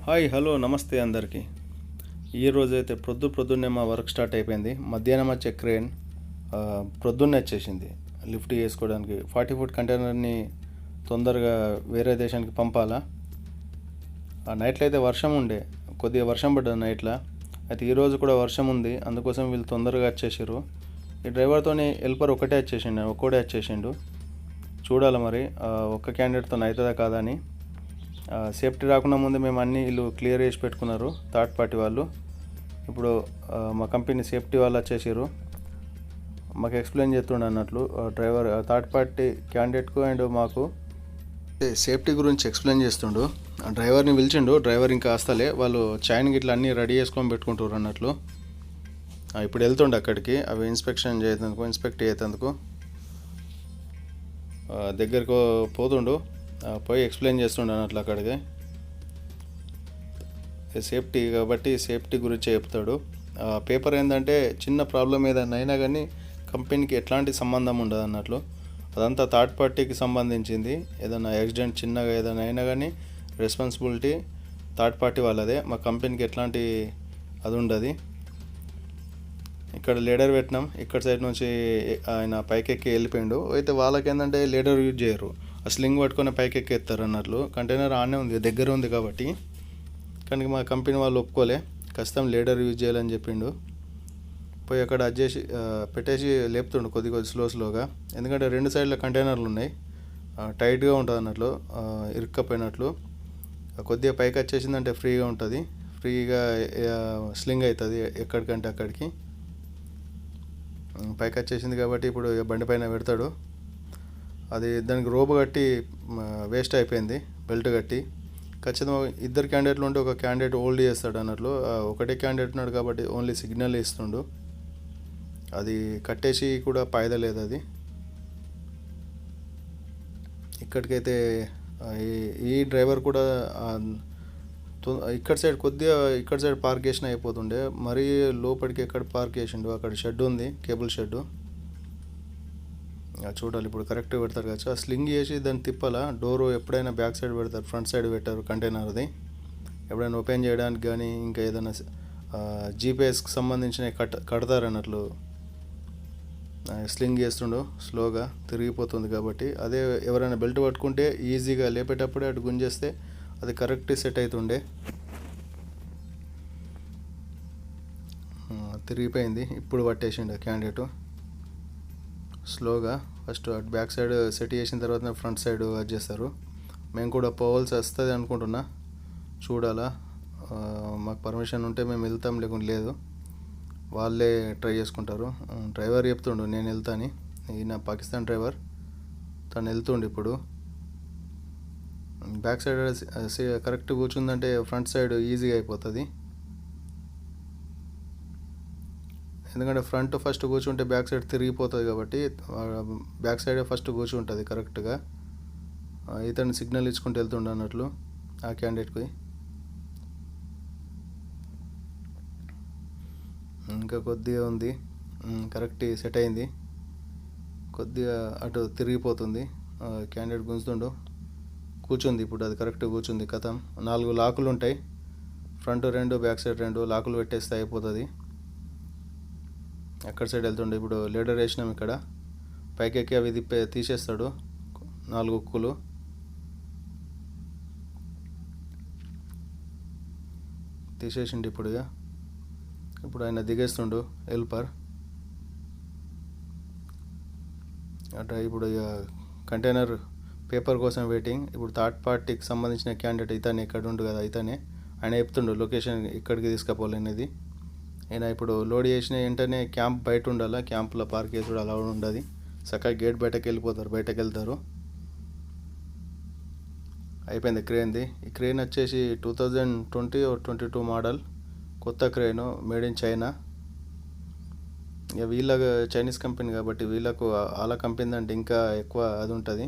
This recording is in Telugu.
హాయ్ హలో నమస్తే అందరికీ. ఈరోజైతే పొద్దున్నే మా వర్క్ స్టార్ట్ అయిపోయింది. మధ్యాహ్నం వచ్చే క్రేన్ ప్రొద్దున్నే వచ్చేసింది లిఫ్ట్ చేసుకోవడానికి. 40 ఫుట్ కంటైనర్ని తొందరగా వేరే దేశానికి పంపాలా. ఆ నైట్లో అయితే వర్షం ఉండే, కొద్దిగా వర్షం పడ్డది నైట్లో. అయితే ఈరోజు కూడా వర్షం ఉంది, అందుకోసం వీళ్ళు తొందరగా వచ్చేసారు. ఈ డ్రైవర్తోని హెల్పర్ ఒక్కడే వచ్చేసిండు. చూడాలి మరి ఒక్క క్యాండిడేట్తో అవుతుందా కాదా అని. సేఫ్టీ రాకుండా ముందు మేము అన్నీ వీళ్ళు క్లియర్ చేసి పెట్టుకున్నారు థర్డ్ పార్టీ వాళ్ళు. ఇప్పుడు మా కంపెనీ సేఫ్టీ వాళ్ళు వచ్చేసారు, మాకు ఎక్స్ప్లెయిన్ చేస్తుండే అన్నట్లు డ్రైవర్ థర్డ్ పార్టీ క్యాండిడేట్కు అండ్ మాకు సేఫ్టీ గురించి ఎక్స్ప్లెయిన్ చేస్తుండు. డ్రైవర్ని పిలిచిండు, డ్రైవర్ ఇంకా వస్తలే, వాళ్ళు చైన్ గిట్లా అన్నీ రెడీ చేసుకొని పెట్టుకుంటారు అన్నట్లు. ఇప్పుడు వెళ్తుండే అక్కడికి, అవి ఇన్స్పెక్ట్ చేసేందుకు దగ్గరకు పోతుండు. పోయి ఎక్స్ప్లెయిన్ చేస్తుండే అన్నట్లు అక్కడికి. సేఫ్టీ కాబట్టి సేఫ్టీ గురించి చెప్తాడు. పేపర్ ఏంటంటే చిన్న ప్రాబ్లం ఏదైనా అయినా కానీ కంపెనీకి ఎట్లాంటి సంబంధం ఉండదు అన్నట్లు. అదంతా థర్డ్ పార్టీకి సంబంధించింది. ఏదైనా యాక్సిడెంట్ చిన్నగా ఏదైనా అయినా కానీ రెస్పాన్సిబిలిటీ థర్డ్ పార్టీ వాళ్ళదే, మా కంపెనీకి ఎట్లాంటి అది ఉండదు. ఇక్కడ లీడర్ పెట్టినాం, ఇక్కడ సైడ్ నుంచి ఆయన పైకెక్కి వెళ్ళిపోయిండు. అయితే వాళ్ళకి ఏంటంటే లీడర్ యూజ్ చేయరు, ఆ స్లింగ్ పట్టుకొని పైకెక్కి ఎత్తారు అన్నట్లు. కంటైనర్ ఆనే ఉంది, దగ్గర ఉంది కాబట్టి. కానీ మా కంపెనీ వాళ్ళు ఒప్పుకోలే, ఖచ్చితంగా లీడర్ యూజ్ చేయాలని చెప్పిండు. పోయి అక్కడ అడ్జస్ట్ పెట్టేసి లేపుతుండు కొద్ది స్లోగా. ఎందుకంటే రెండు సైడ్ల కంటైనర్లు ఉన్నాయి, టైట్గా ఉంటుంది అన్నట్లు, ఇరుక్కపోయినట్లు. కొద్దిగా పైకి వచ్చేసిందంటే ఫ్రీగా స్లింగ్ అవుతుంది ఎక్కడికంటే అక్కడికి. పైకి వచ్చేసింది కాబట్టి ఇప్పుడు బండి పైన పెడతాడు. అది దానికి రోబు కట్టి వేస్ట్ అయిపోయింది, బెల్ట్ కట్టి. ఖచ్చితంగా ఇద్దరు క్యాండిడేట్లు ఉంటే ఒక క్యాండిడేట్ హోల్డ్ చేస్తాడు అన్నట్లు. ఒకటే క్యాండిడేట్ ఉన్నాడు కాబట్టి ఓన్లీ సిగ్నల్ ఇస్తుండు. అది కట్టేసి కూడా ఫాయిదా లేదు. అది ఇక్కడికైతే ఈ డ్రైవర్ కూడా ఇక్కడ సైడ్ పార్క్ చేసిన అయిపోతుండే, మరీ లోపలికి ఎక్కడ పార్క్ చేసిండు. అక్కడ షెడ్ ఉంది, కేబుల్ షెడ్. చూడాలి ఇప్పుడు కరెక్ట్గా పెడతారు కదా. ఆ స్లింగ్ చేసి దాన్ని తిప్పాలా. డోరు ఎప్పుడైనా బ్యాక్ సైడ్ పెడతారు, ఫ్రంట్ సైడ్ పెట్టారు కంటైనర్ది. ఎప్పుడైనా ఓపెన్ చేయడానికి కానీ ఇంకా ఏదైనా జీపీఎస్కి సంబంధించిన కడతారు అన్నట్లు. స్లింగ్ చేస్తుండు, స్లోగా తిరిగిపోతుంది కాబట్టి. అదే ఎవరైనా బెల్ట్ పట్టుకుంటే ఈజీగా లేపేటప్పుడే అటు గుంజేస్తే అది కరెక్ట్ సెట్ అవుతుండే. తిరిగిపోయింది, ఇప్పుడు పట్టేసిండు క్యాండిడేట్. స్లోగా ఫస్ట్ అటు బ్యాక్ సైడ్ సెట్ చేసిన తర్వాత ఫ్రంట్ సైడ్ అది చేస్తారు. మేము కూడా పోవాల్సి వస్తుంది అనుకుంటున్నా, చూడాలా. మాకు పర్మిషన్ ఉంటే మేము వెళ్తాం, లేకుంటే లేదు, వాళ్ళే ట్రై చేసుకుంటారు. డ్రైవర్ చెప్తుండు నేను వెళ్తాను, ఈయన పాకిస్తాన్ డ్రైవర్, తను వెళ్తుండు. ఇప్పుడు బ్యాక్ సైడ్ కరెక్ట్ కూర్చుందంటే ఫ్రంట్ సైడ్ ఈజీగా అయిపోతుంది. ఎందుకంటే ఫ్రంట్ ఫస్ట్ కూర్చుంటే బ్యాక్ సైడ్ తిరిగిపోతుంది కాబట్టి బ్యాక్ సైడే ఫస్ట్ కూర్చుంటుంది కరెక్ట్గా. ఇతను సిగ్నల్ ఇచ్చుకుంటూ వెళ్తుండే అన్నట్లు ఆ క్యాండిడేట్కి. ఇంకా కొద్దిగా ఉంది, కరెక్ట్ సెట్ అయింది. కొద్దిగా అటు తిరిగిపోతుంది, క్యాండిడేట్ గుంజుతుండు. కూర్చుంది ఇప్పుడు, అది కరెక్ట్ కూర్చుంది. కథం 4 లాకులు ఉంటాయి, ఫ్రంట్ 2 బ్యాక్ సైడ్ 2 లాకులు పెట్టేస్తే అయిపోతుంది. ఎక్కడ సైడ్ వెళ్తుండే. ఇప్పుడు లీడర్ వేసినాం, ఇక్కడ పైకి ఎక్కి అవి తీసేస్తాడు 4 ఉక్కులు. తీసేసిండు ఇప్పుడు ఆయన దిగేస్తుండు హెల్పర్. అట్లా ఇప్పుడు కంటైనర్ పేపర్ కోసం వెయిటింగ్. ఇప్పుడు థర్డ్ పార్టీకి సంబంధించిన క్యాండిడేట్ ఇతనే, ఇక్కడ ఉండు కదా ఇతనే, ఆయన చెప్తుండు లొకేషన్ ఇక్కడికి తీసుకుపోవాలనేది. ఆయన ఇప్పుడు లోడ్ చేసిన వెంటనే క్యాంప్ బయట ఉండాలి, క్యాంప్లో పార్క్ చేసి కూడా అలా ఉండదు. చక్కగా గేట్ బయటకు వెళ్తారు. అయిపోయింది క్రేన్ది. ఈ క్రేన్ వచ్చేసి 2020 or 22 మోడల్, కొత్త క్రేను, మేడ్ ఇన్ చైనా. ఇక వీళ్ళ చైనీస్ కంపెనీ కాబట్టి వీళ్ళకు వాళ్ళ కంపెనీ అంటే ఇంకా ఎక్కువ అది ఉంటుంది.